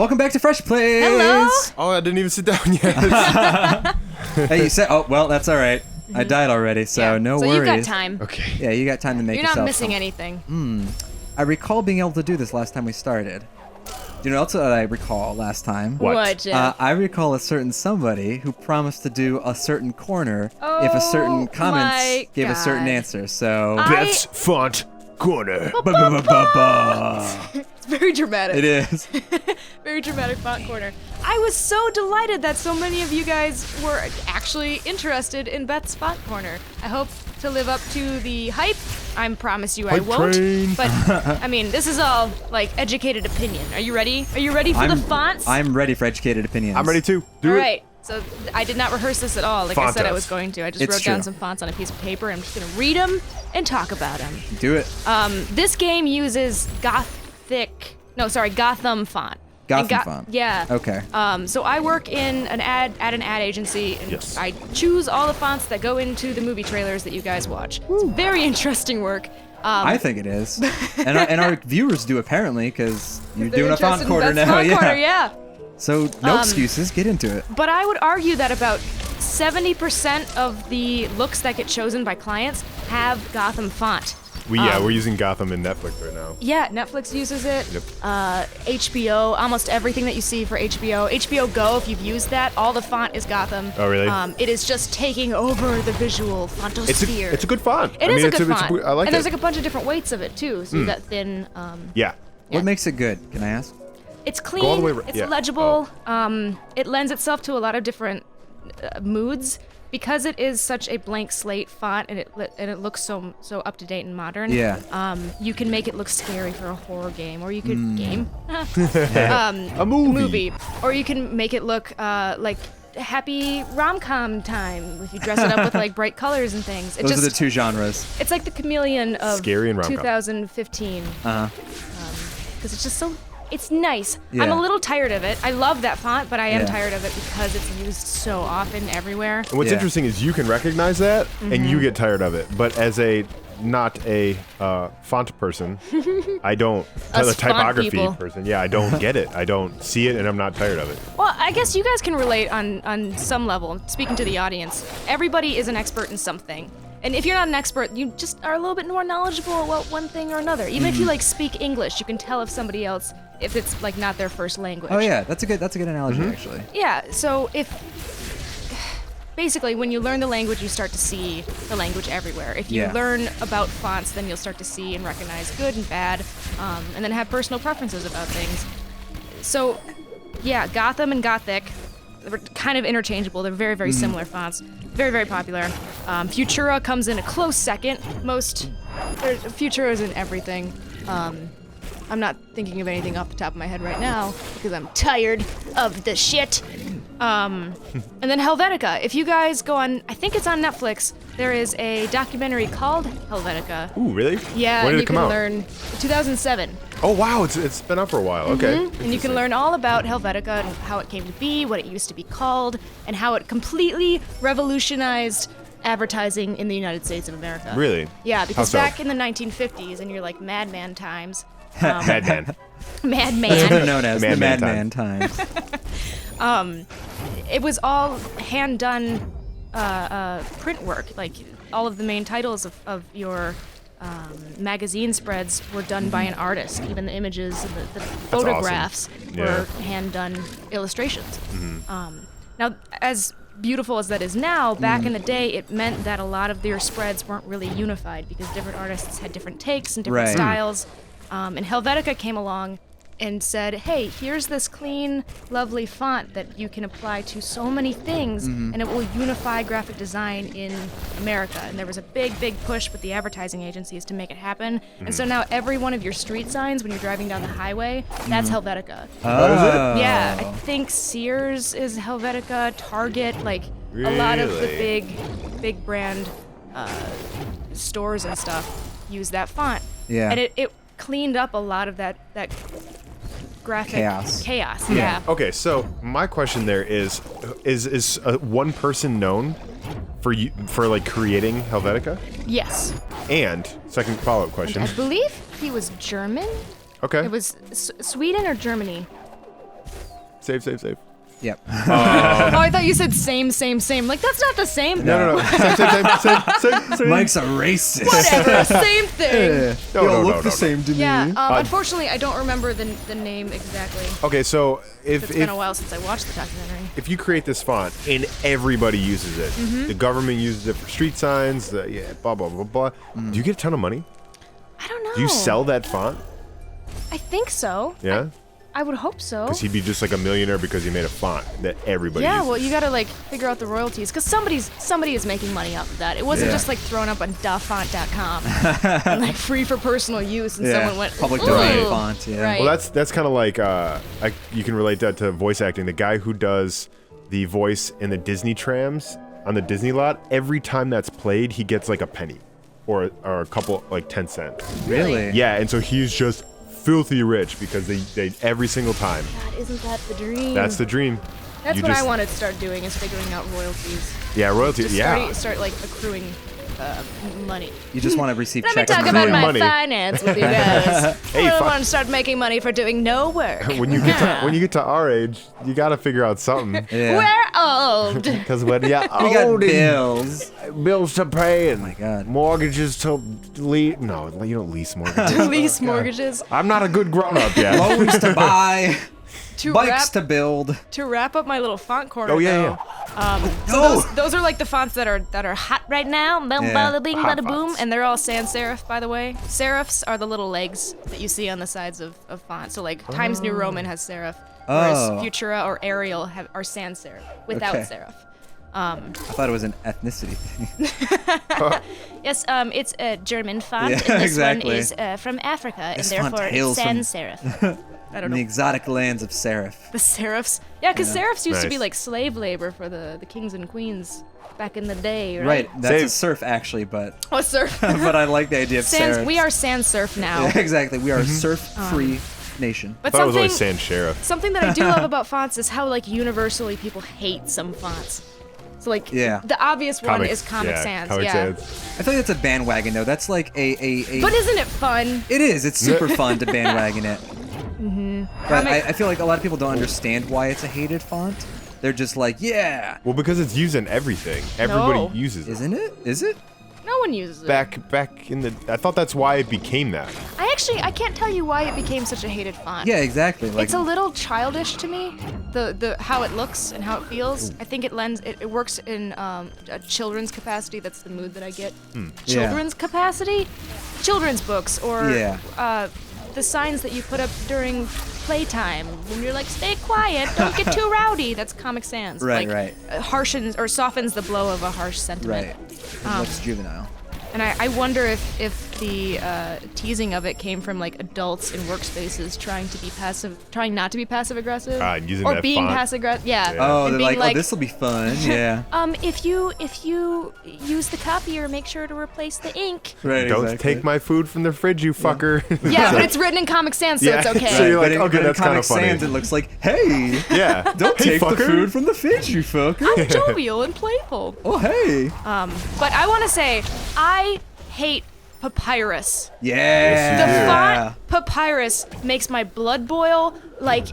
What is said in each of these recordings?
Welcome back to FreshPlays. Hello. Oh, I didn't even sit down yet. Hey, you said, oh, well, that's all right. I died already, so no worries. So you've got time. Okay. Yeah, you got time to make You're yourself not missing some. anything. I recall being able to do this last time we started. Do you know what else I recall last time? What? Jeff? I recall a certain somebody who promised to do a certain corner if a certain comments gave a certain answer. So Beth's font corner. It's very dramatic. It is. Very dramatic font corner. I was so delighted that so many of you guys were actually interested in Beth's font corner. I hope to live up to the hype. I promise you I Hype won't. train. But I mean, this is all like educated opinion. Are you ready? Are you ready for the fonts? I'm ready for educated opinions. I'm ready too. Do all it. right. So I did not rehearse this at all. Like I Font said I us. was going to. I just It's wrote down true. some fonts on a piece of paper. I'm just gonna read them and talk about them. Do it. This game uses Gotham font. Gotham And font. Yeah. Okay. So I work in an ad agency, and Yes. I choose all the fonts that go into the movie trailers that you guys watch. It's very interesting work. I think it is. and our viewers do apparently, because you're They're doing a font interested in corner Beth's now. font Yeah. corner, yeah. So no excuses. Get into it. But I would argue that about 70% of the looks that get chosen by clients have Gotham font. We're using Gotham in Netflix right now. Yeah, Netflix uses it. Yep. HBO, almost everything that you see for HBO. HBO Go, if you've used that, all the font is Gotham. Oh, really? It is just taking over the visual fontosphere. It's a good font. It is a good font. I like and it. there's like a bunch of different weights of it too. So you got thin. Yeah. What makes it good? Can I ask? It's clean. all the way It's yeah. legible. It lends itself to a lot of different moods because it is such a blank slate font and it looks so up to date and modern. Yeah. You can make it look scary for a horror game, or you could A movie. or you can make it look like happy rom-com time if you dress it up with like bright colors and things. Those are the two genres. It's like the chameleon of Scary and rom-com. 2015. Because it's just so, it's nice. Yeah. I'm a little tired of it. I love that font, but I am Yeah. tired of it because it's used so often everywhere. And what's Yeah. interesting is you can recognize that and you get tired of it. But as not a font person, I don't. Us The font typography people. person, yeah, I don't get it. I don't see it, and I'm not tired of it. Well, I guess you guys can relate on some level. Speaking to the audience, everybody is an expert in something. And if you're not an expert, you just are a little bit more knowledgeable about one thing or another. Even if you like speak English, you can tell if somebody else, if it's like not their first language. Oh yeah, that's a good analogy actually. Yeah, so basically when you learn the language, you start to see the language everywhere. If you Yeah. learn about fonts, then you'll start to see and recognize good and bad, and then have personal preferences about things. So, yeah, Gotham and Gothic, they're kind of interchangeable. They're very, very similar fonts. Very, very popular. Futura comes in a close second. Futura is in everything. I'm not thinking of anything off the top of my head right now because I'm tired of the shit. And then Helvetica. If you guys go on, I think it's on Netflix, there is a documentary called Helvetica. Ooh, really? Yeah, When and did you it come can out? learn 2007. Oh wow, it's been up for a while. Okay. And you can Interesting. learn all about Helvetica and how it came to be, what it used to be called, and how it completely revolutionized advertising in the United States of America. Really? Yeah, because so? back in the 1950s, and you're like Madman times. Madman. Madman. They're known as the Madman Madman times. It was all hand-done print work. Like, all of the main titles of your magazine spreads were done by an artist. Even the images and the photographs awesome. were Yeah. hand-done illustrations. Now, as beautiful as that is now, back in the day, it meant that a lot of their spreads weren't really unified because different artists had different takes and different Right. styles. And Helvetica came along and said, hey, here's this clean, lovely font that you can apply to so many things, and it will unify graphic design in America. And there was a big, big push with the advertising agencies to make it happen. And so now every one of your street signs when you're driving down the highway, that's Helvetica. Oh. Yeah, I think Sears is Helvetica, Target, like a lot of the Really? big brand stores and stuff use that font. Yeah. And it cleaned up a lot of that graphic Chaos. Yeah. Okay, so my question there is one person known for like creating Helvetica? Yes. And second follow-up question. I believe he was German. Okay. It was Sweden or Germany. Save. Yep. Oh, I thought you said same. Like, that's not the same. No. Save. Mike's a racist. Whatever, same thing. They all look the same to me. Yeah, unfortunately, I don't remember the name exactly. Okay, so It's been a while since I watched the documentary. if you create this font and everybody uses it, the government uses it for street signs, blah, blah, blah, blah, do you get a ton of money? I don't know. Do you sell that font? I think so. Yeah? I would hope so. Because he'd be just like a millionaire because he made a font that everybody uses. Well, you gotta like figure out the royalties because somebody is making money off of that. It wasn't just like thrown up on dafont.com and like free for personal use, and someone went public "Ooh." domain font. Yeah. Right. Well, that's kind of like, you can relate that to voice acting. The guy who does the voice in the Disney trams on the Disney lot, every time that's played, he gets like a penny or a couple, like 10 cents. Really? Yeah, and so he's just filthy rich because they every single time. God, isn't that the dream? That's the dream. That's You what just- I wanted to start doing is figuring out royalties. Yeah, royalty. Just Yeah. start like accruing money. You just want to receive Let me checks. talk from about Accruing my money. finance with you guys. Hey, I want to start making money for doing no work. when you get to our age, you gotta figure out something. Yeah. We're old. Because when you're We got old, bills. bills to pay, and Oh my God. mortgages to lease. No, you don't lease mortgages. Lease mortgages. I'm not a good grown-up yet. Loans to buy. To Bikes to build. wrap up my little font corner. Oh, yeah, though, No. So those are like the fonts that are hot right now. Boom, Yeah. bada bing, Hot bada boom, fonts. and they're all sans serif, by the way. Serifs are the little legs that you see on the sides of fonts. So like Times New Roman has serif, whereas Oh. Futura or Arial are sans serif without Okay. serif. I thought it was an ethnicity thing. Yes, it's a German font, Yeah, and this exactly. one is from Africa, This and font therefore it's hails from- sans serif. I don't In know. the exotic lands of serif. The serifs? Yeah, because serifs used to be Nice. like slave labor for the kings and queens back in the day, right? Right. That's a Save. serf actually, but Oh, serf. but I like the idea of Sans, serif. we are sans serf now. Yeah, exactly. We are a serf-free nation. But I thought it was something, always Sans Sheriff. something that I do love about fonts is how like universally people hate some fonts. So like Yeah. the obvious one Comic- is Comic Sans. Comic yeah. Sans. I feel like that's a bandwagon though. That's like a But isn't it fun? It is. It's super fun to bandwagon it. But Comic- I feel like a lot of people don't understand why it's a hated font. They're just like, yeah. Well, because it's used in everything. Everybody No. uses it. Isn't it? Is it? No one uses it. Back in the, I thought that's why it became that. I can't tell you why it became such a hated font. Yeah, exactly. Like, It's a little childish to me, the how it looks and how it feels. I think it works in a children's capacity. That's the mood that I get. Children's capacity, children's books or Yeah. the signs that you put up during playtime when you're like, stay quiet, don't get too rowdy. That's Comic Sans. Right, like, right. Harshens or softens the blow of a harsh sentiment. right. It looks juvenile. And I wonder if the teasing of it came from like adults in workspaces trying not to be passive aggressive, Using or that being font. passive aggressive. Yeah. Oh, and they're being like, oh, this will be fun. Yeah. if you use the copier, make sure to replace the ink. Right. Don't exactly. take my food from the fridge, you fucker. Yeah, but it's written in Comic Sans, so Yeah. it's okay. So you're like, But in- okay, but in that's kinda Comic funny. Sans, it looks like, hey, Yeah. don't Hey, take the fucker. food from the fridge, you fucker. I'm jovial and playful. Oh, hey. But I want to say, I hate papyrus. Yeah. The do. font papyrus makes my blood boil. Like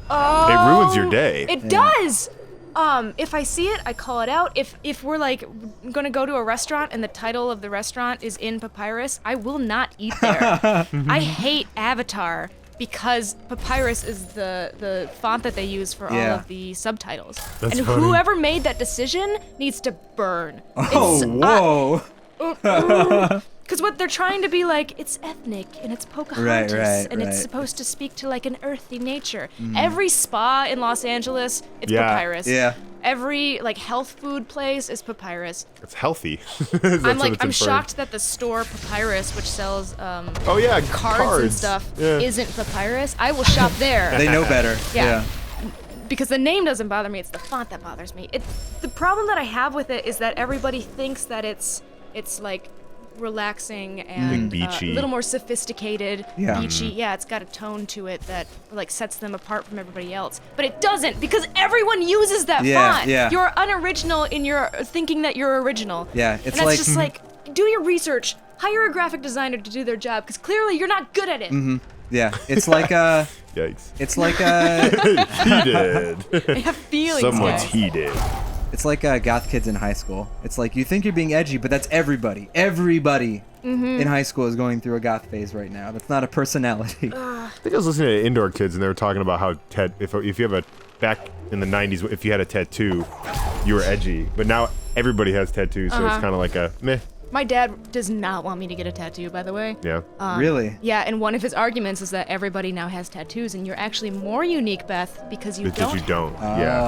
oh, It ruins your day. It does. If I see it, I call it out. If we're like gonna go to a restaurant and the title of the restaurant is in papyrus, I will not eat there. I hate Avatar because papyrus is the font that they use for all Yeah. of the subtitles. That's and funny. whoever made that decision needs to burn. Oh, whoa. Because what they're trying to be like, it's ethnic and it's Pocahontas Right, and it's right. supposed to speak to like an earthy nature. Every spa in Los Angeles, it's Yeah. papyrus. Yeah. Every like health food place is papyrus. It's healthy. I'm shocked that the store Papyrus, which sells Oh yeah, cards and stuff, Yeah. isn't papyrus. I will shop there. They know better. Yeah. Because the name doesn't bother me, it's the font that bothers me. The problem that I have with it is that everybody thinks that it's like relaxing and beachy. a little more sophisticated, Yeah. beachy. Yeah, it's got a tone to it that like sets them apart from everybody else. But it doesn't because everyone uses that Yeah, font. yeah. You're unoriginal in your thinking that you're original. Yeah, and it's that's like- just like do your research. Hire a graphic designer to do their job because clearly you're not good at it. Yeah, it's like a. Yikes. It's like a. Heated. I have feelings, Someone's guys. heated. It's like goth kids in high school. It's like you think you're being edgy, but that's everybody. Everybody in high school is going through a goth phase right now. That's not a personality. I think I was listening to Indoor Kids, and they were talking about how if you have back in the 90s, if you had a tattoo, you were edgy. But now everybody has tattoos, so it's kind of like a meh. My dad does not want me to get a tattoo, by the way. Yeah. Really? Yeah, and one of his arguments is that everybody now has tattoos, and you're actually more unique, Beth, because you Because don't. you don't. Yeah.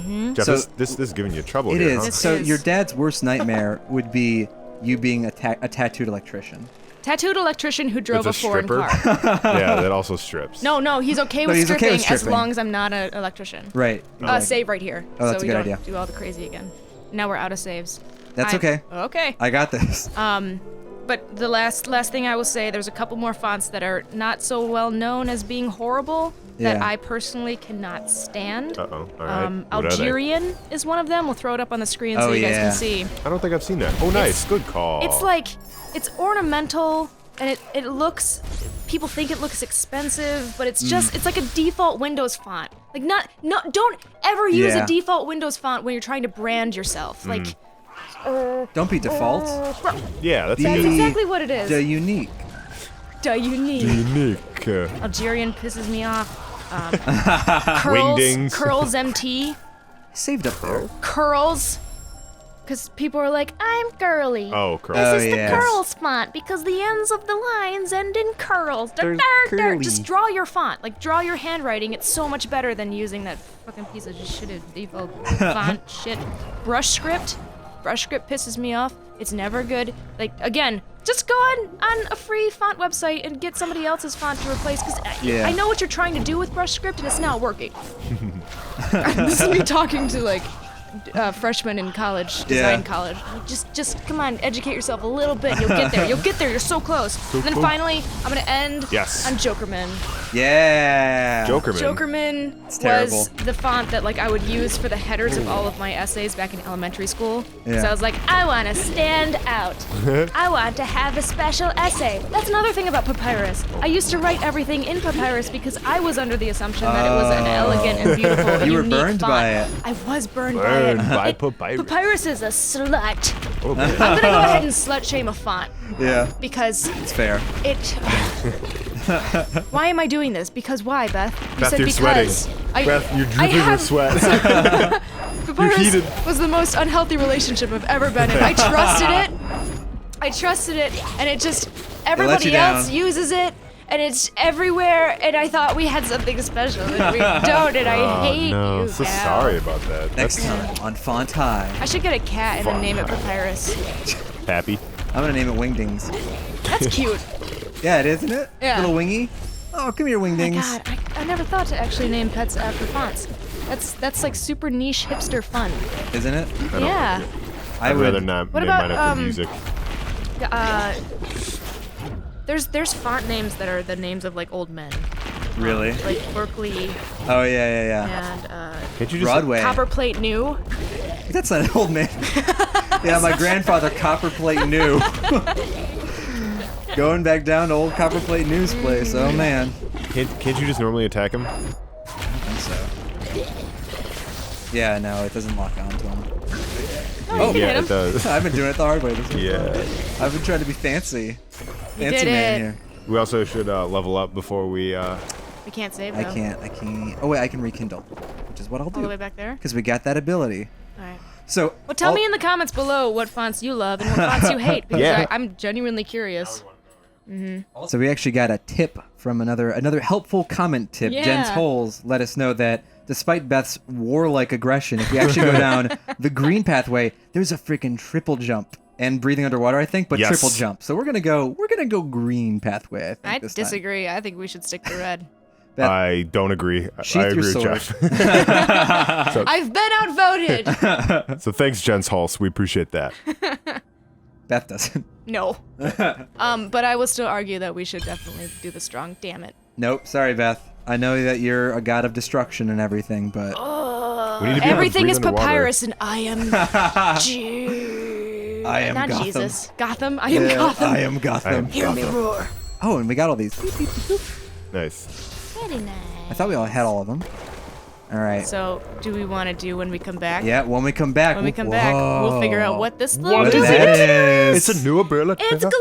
Oh. Jeff, So- this is giving you trouble It here, is. huh? So is. your dad's worst nightmare would be you being a tattooed electrician. Tattooed electrician who drove That's a a foreign stripper? car. Yeah, that also strips. No, he's okay with he's okay stripping with as stripping. long as I'm not an electrician. Right. Save right here. Oh, that's so a we good don't idea. do all the crazy again. Now we're out of saves. That's okay. Okay. I got this. But the last thing I will say, there's a couple more fonts that are not so well known as being horrible that Yeah. I personally cannot stand. Uh-oh. All right. What are they? Algerian is one of them. We'll throw it up on the screen so Oh, you guys yeah. can see. I don't think I've seen that. Oh, nice. Good call. It's like, it's ornamental, and it looks, people think it looks expensive, but it's just, it's like a default Windows font. Like don't ever use Yeah. a default Windows font when you're trying to brand yourself. Like, Don't be default. Yeah, that's Be a that's good exactly what it is. the unique. Unique. unique. Algerian pisses me off. Curls, Wingdings. Curls MT, Saved up there. curls. Because people are like, I'm girly. Oh, crap. Oh, This is yes. the curls font because the ends of the lines end in curls. They're curly. Just draw your font. Like, draw your handwriting. It's so much better than using that fucking piece of shit default font shit. Brush script pisses me off. It's never good. Like, again, just go on a free font website and get somebody else's font to replace, because Yeah. I know what you're trying to do with brush script and it's not working. This is me talking to, like, freshmen in college, design Yeah. college. Just come on, educate yourself a little bit. You'll get there. You'll get there. You're so close. And then cool. finally, I'm gonna end Yes. on Jokerman. Yeah. Jokerman. Jokerman was terrible. the font that like I would use for the headers of all of my essays back in elementary school. Yeah. So I was like, I want to stand out. I want to have a special essay. That's another thing about Papyrus. I used to write everything in Papyrus because I was under the assumption that it was an elegant and beautiful and You were unique burned font. by it. I was burned by Burned it. by It- Papyrus. Papyrus is a slut. Oh, man. I'm gonna go ahead and slut shame a font Yeah. because It's fair. it. Why am I doing this? Because why, Beth? You Beth, said you're because. sweating. I, Beth, you're I dripping with have- sweat. Papyrus heated. was the most unhealthy relationship I've ever been in. I trusted it, and it just everybody you else down. uses it, and it's everywhere. And I thought we had something special, and we don't. And I hate no, you. so now. sorry about that. Next time on Font High. I should get a cat and then name it Papyrus. Happy. I'm gonna name it Wingdings. That's cute. Yeah, it is, isn't it? Yeah. Little wingy. Oh, come here, Wingdings. God, I never thought to actually name pets after fonts. That's like super niche hipster fun. Isn't it? Yeah. I I'd would. rather not What name about, mine after music. There's font names that are the names of like old men, Really? like Berkeley Oh yeah. and Can't you just Broadway. Copperplate New. That's not an old man. Yeah, my grandfather Copperplate knew. Going back down to old Copperplate News place. Oh man. Can't you just normally attack him? I think so. Yeah, no, it doesn't lock on to him. Oh, you yeah, hit him. it does. I've been doing it the hard way this whole Yeah. time. I've been trying to be fancy. You Fancy did man it. here. We also should level up before we. We can't save I though. can't. Oh wait, I can rekindle, which is what I'll All the way do. back there. Because we got that ability. All right. So. Well, tell me in the comments below what fonts you love and what fonts you hate, because Yeah. I'm genuinely curious. So we actually got a tip from another helpful comment tip. Yeah. Jen's Holes let us know that despite Beth's warlike aggression, if we actually go down the green pathway, there's a freaking triple jump and breathing underwater, I think, but Yes. triple jump. So we're gonna go green pathway. I think I this time. disagree. I think we should stick to red. Beth, I don't agree. sheath I agree your with sword. Jeff. I've been outvoted. So thanks, Jens Hulse. We appreciate that. Beth doesn't. No. But I will still argue that we should definitely do the strong. Damn it. Nope. Sorry, Beth. I know that you're a god of destruction and everything, but We need to be Everything able is to breathe underwater. papyrus, and I am. I am Not Gotham. Jesus. Gotham. I am Yeah, Gotham. I am Gotham. Hear me roar. Oh, and we got all these. Nice. Very nice. I thought we all had all of them. All right. So, do we want to do when we come back? Yeah, when we come back. When we come back, we'll figure out what this little What dude that is. is. It's a new umbrella. It's glowing.